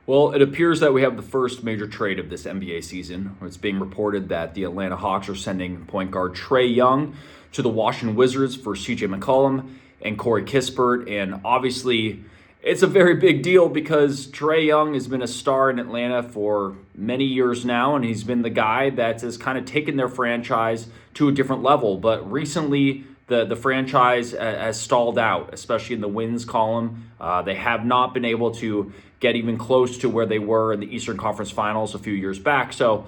Well, it appears that we have the first major trade of this NBA season. It's being reported that the Atlanta Hawks are sending point guard Trae Young to the Washington Wizards for CJ McCollum and Corey Kispert. And obviously, it's a very big deal because Trae Young has been a star in Atlanta for many years now, and he's been the guy that has kind of taken their franchise to a different level. But recently, the franchise has stalled out, especially in the wins column. They have not been able to get even close to where they were in the Eastern Conference Finals a few years back. So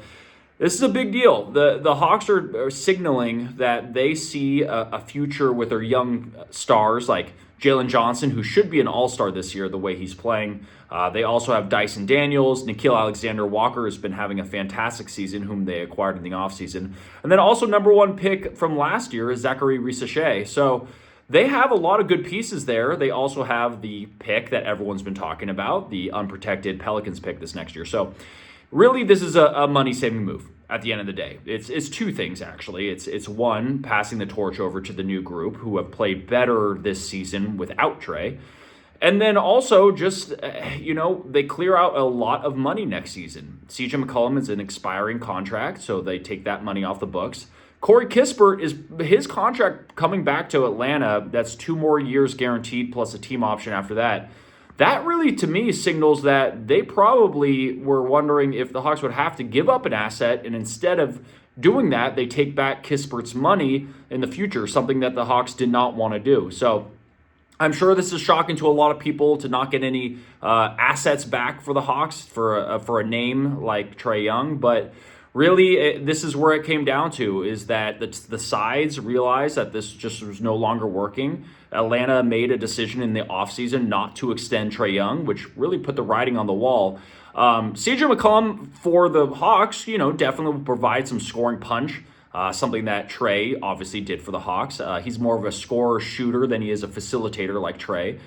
this is a big deal. The Hawks are signaling that they see a future with their young stars like Jalen Johnson, who should be an all-star this year the way he's playing. They also have Dyson Daniels. Nickeil Alexander-Walker has been having a fantastic season, whom they acquired in the offseason. And then also number one pick from last year is Zachary Risache. So they have a lot of good pieces there. They also have the pick that everyone's been talking about, the unprotected Pelicans pick this next year. So really, this is a money-saving move at the end of the day. It's two things, actually. It's one, passing the torch over to the new group who have played better this season without Trae. And then also just, they clear out a lot of money next season. CJ McCollum is an expiring contract, so they take that money off the books. Corey Kispert is his contract coming back to Atlanta. That's 2 more years guaranteed plus a team option after that. That really, to me, signals that they probably were wondering if the Hawks would have to give up an asset, and instead of doing that, they take back Kispert's money in the future, something that the Hawks did not want to do. So I'm sure this is shocking to a lot of people to not get any assets back for the Hawks for a name like Trae Young, but really, this is where it came down to, is that the sides realized that this just was no longer working. Atlanta made a decision in the offseason not to extend Trae Young, which really put the writing on the wall. CJ McCollum for the Hawks, definitely will provide some scoring punch, something that Trae obviously did for the Hawks. He's more of a scorer shooter than he is a facilitator like Trae.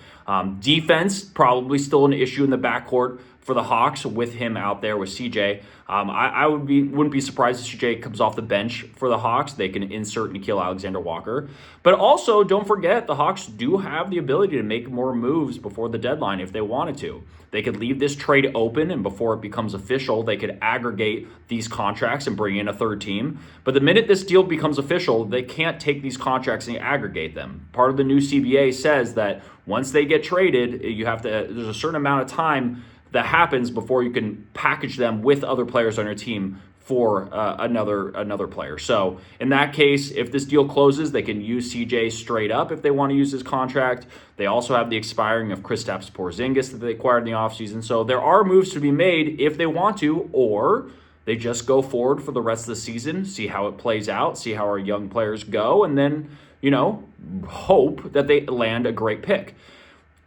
Defense, probably still an issue in the backcourt for the Hawks with him out there with CJ. I wouldn't be surprised if CJ comes off the bench for the Hawks. They can insert Nickeil Alexander-Walker. But also, don't forget, the Hawks do have the ability to make more moves before the deadline if they wanted to. They could leave this trade open, and before it becomes official, they could aggregate these contracts and bring in a third team. But the minute this deal becomes official, they can't take these contracts and aggregate them. Part of the new CBA says that once they get traded, there's a certain amount of time that happens before you can package them with other players on your team for another player. So in that case, if this deal closes, they can use CJ straight up if they want to use his contract. They also have the expiring of Kristaps Porzingis that they acquired in the offseason. So there are moves to be made if they want to, or they just go forward for the rest of the season, see how it plays out, see how our young players go, and then, hope that they land a great pick.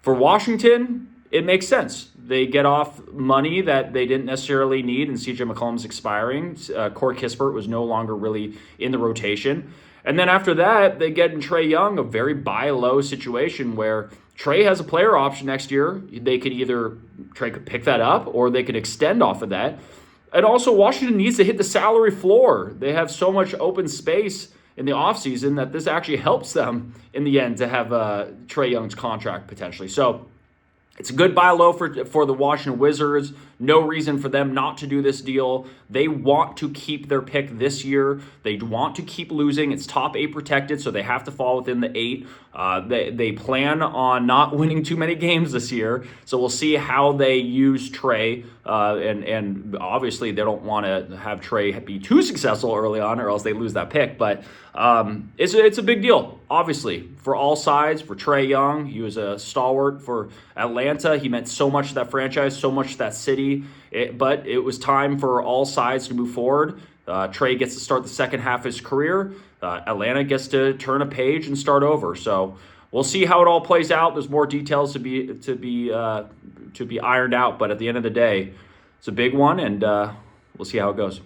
For Washington, it makes sense. They get off money that they didn't necessarily need, and CJ McCollum's expiring. Corey Kispert was no longer really in the rotation. And then after that, they get in Trae Young, a very buy low situation where Trae has a player option next year. Trae could pick that up, or they could extend off of that. And also, Washington needs to hit the salary floor. They have so much open space in the offseason that this actually helps them in the end to have Trae Young's contract potentially. So it's a good buy low for the Washington Wizards. No reason for them not to do this deal. They want to keep their pick this year. They want to keep losing. It's top 8 protected, so they have to fall within the 8. They plan on not winning too many games this year, so we'll see how they use Trae. And obviously, they don't want to have Trae be too successful early on, or else they lose that pick. But it's a big deal, obviously, for all sides. For Trae Young, he was a stalwart for Atlanta. He meant so much to that franchise, so much to that city. But it was time for all sides to move forward. Trae gets to start the second half of his career. Atlanta gets to turn a page and start over. So we'll see how it all plays out. There's more details to be ironed out. But at the end of the day, it's a big one, and we'll see how it goes.